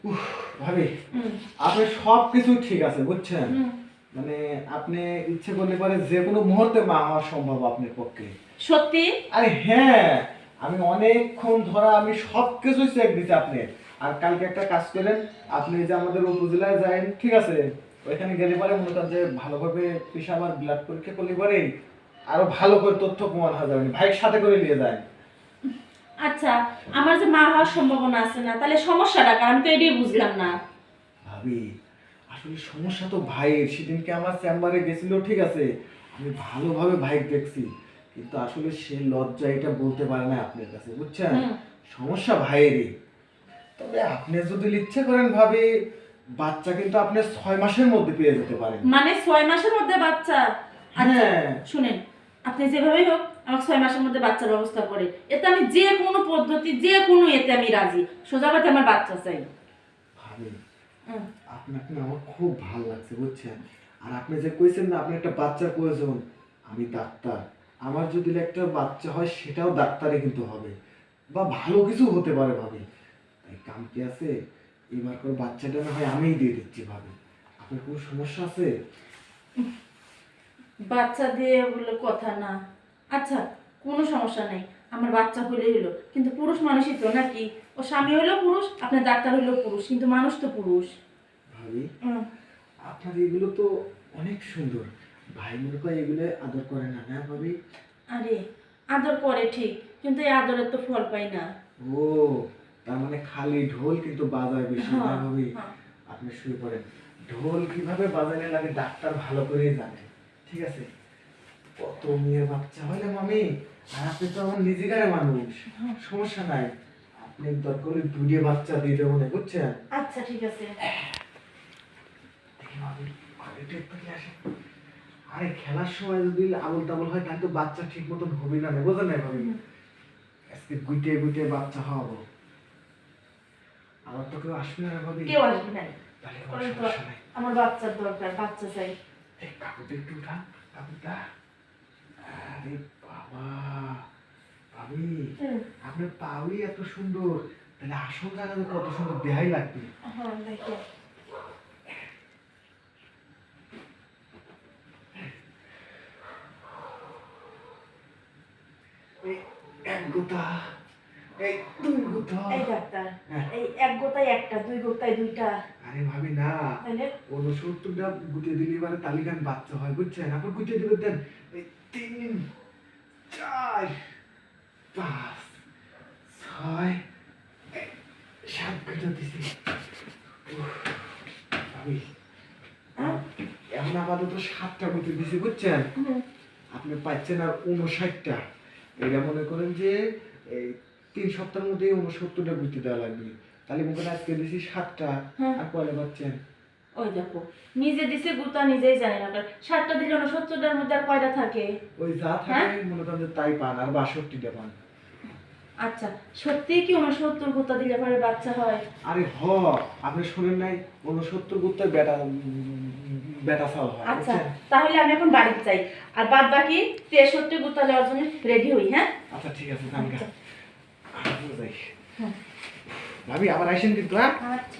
উফ, ভাবি আপনি সব কিছু ঠিক আছে বুঝছেন, মানে আপনি ইচ্ছে করলে পারে যে কোনো মুহূর্তে মা হওয়া সম্ভব আপনার পক্ষে। সত্যি? আরে হ্যাঁ, আমি অনেকক্ষণ ধরে আমি সব কিছু চেক দিছি আপনি। আর কালকে একটা কাজ করেন, আপনি যে আমাদের উপজেলায় যাবেন ঠিক আছে, ওইখানে গেলে পরে মনে করেন যে ভালোভাবে পেশাব আর ব্লাড পরীক্ষা করলে পরে আরো ভালো করে তথ্য প্রমাণ হয়ে যাবে, ভাইয়ের সাথে করে নিয়ে যায়। আচ্ছা, আমার যে মা হওয়ার সম্ভাবনা আছে না, তাহলে সমস্যাটা কারণ তো এটাই বুঝলাম না। ভাবি আসলে সমস্যা তো ভাইয়ের, সেদিনকে আমার চেম্বারে গেছিল ঠিক আছে, আমি ভালোভাবে ভাই দেখছি, কিন্তু আসলে সে লজ্জা এটা বলতে পারে না আপনার কাছে বুঝছেন। সমস্যা ভাইয়েরই। তবে আপনি যদি ইচ্ছে করেন ভাবি, বাচ্চা কিন্তু আপনি 6 মাসের মধ্যে পেয়ে যেতে পারেন। মানে 6 মাসের মধ্যে বাচ্চা? আচ্ছা হ্যাঁ শুনেন, আপনি যেভাবেই হোক আমাকে 6 মাসের মধ্যে বাচ্চার ব্যবস্থা করে, এতে আমি যে কোনো পদ্ধতি যে কোনো এতে আমি রাজি। সোজা কথা আমার বাচ্চা চাই। ভাবি হুম। আপনাকে না আমার খুব ভালো লাগছে বুঝছেন। আর আপনি যে কইছেন না আপনি একটা বাচ্চার প্রয়োজন, আমি ডাক্তার, আমার যদি একটা বাচ্চা হয় সেটাও ডাক্তারই কিন্তু হবে, বা ভালো কিছু হতে পারে ভাবি। তাই কাম কি আছে, এবার করে বাচ্চাটা না হয় আমিই দিয়ে দিচ্ছি ভাবি। আপনার কোনো সমস্যা আছে? বাচ্চা দিয়ে বলে কথা না। আচ্ছা, কোনো সমস্যা নেই, আমার বাচ্চা হলেই হলো, কিন্তু পুরুষ মানুষই তো নাকি? ও স্বামী হলো পুরুষ, আপনার ডাক্তার হলো পুরুষ, কিন্তু মানুষ তো পুরুষ। ভাবি হুম। আপনার এগুলো তো অনেক সুন্দর, ভাই মনে করে এগুলো আদর করে না, না ভাবি? আরে, আদর করে ঠিক, কিন্তু এই আদরের তো ফল পাই না। ও, তার মানে খালি ঢোল কিন্তু বাজায় বেশি, না হ্যাঁ, ভাবি? হ্যাঁ। আপনি শুয়ে পড়েন, ঢোল কিভাবে বাজানো লাগে ডাক্তার ভালো করেই জানে, ঠিক আছে? কত মেয়ের বাচ্চা হইলে মামি, আর আপনি তো আমার নিজেকারে মানুষ, সমস্যা নাই, আপনি দরকার হলে দুটো বাচ্চা দিয়ে দেবো না বুঝছেন। আচ্ছা ঠিক আছে। দেখি মামি, ঘরে একটু নিয়ে আসেন। আরে খেলার সময় যদি আবল তাবল হয় তাহলে তো বাচ্চা ঠিক মতন হবে না, বোঝেন না ভাবি? আজকে গুইটে গুইটে বাচ্চা হওয়াবো, আমার তো কেউ আসবে না ভাবি। কেউ আসবে না। তাহলে কোনো কারণ তো সমস্যা নাই। আমার বাচ্চার দরকার, বাচ্চা চাই। এই কাপড়টা একটু উঠা, কাপড়টা। আরে বাবা, ভাবি আপনার পাওই এত সুন্দর, তাহলে আসল জায়গাতে কত সুন্দর দেহাই লাগবে। হ্যাঁ দেখো। এই এক গোতা, এই দুই গোতা। এই ডাক্তার, হ্যাঁ। এই এক গোতায় একটা, দুই গোতায় দুইটা। আরে ভাবি না, তাহলে 69টা গুটে দিলে এবারে তালিকান বাচ্চা হয় বুঝছেন, আপনার গুটে দিলে দেন। এই 3 4 5 6 7 গুটে দিছি। উফ, ভাবি এখন আপাতত 7টা গুটে দিছি বুঝছেন, আপনি পাচ্ছেন আর 59টা। এটা মনে করেন যে এই 3 সপ্তাহের মধ্যে 69টা গুটি দেওয়া লাগবে, তাহলে মনে করেন আজকে দিছি 7টা, আর কয়টা পাচ্ছেন? ওই দেখো, নিজে দিছে গুতা নিজেই জানে না, কারণ 7টা দিলে 69টার মধ্যে আর কয়টা থাকে? ওই যা থাকে মনে করেন যে তাই পান, আর 62টা পান। আচ্ছা, সত্যি কি 69 গুতা দিলে পরে বাচ্চা হয়? আরে আপনি শুনেন নাই, 69 গুত্তার বেটা বেটা চাল হয় আচ্ছা, বুঝছেন? তাহলে আমি এখন বাড়িতে যাই, আর বাদ বাকি 63 গুতা দেওয়ার জন্য রেডি হই। হ্যাঁ আচ্ছা ঠিক আছে, জানগা আচ্ছা। আমিও যাই। হ্যাঁ। ভাবি আবার আইসেন কিন্তু, হ্যাঁ? আচ্ছা।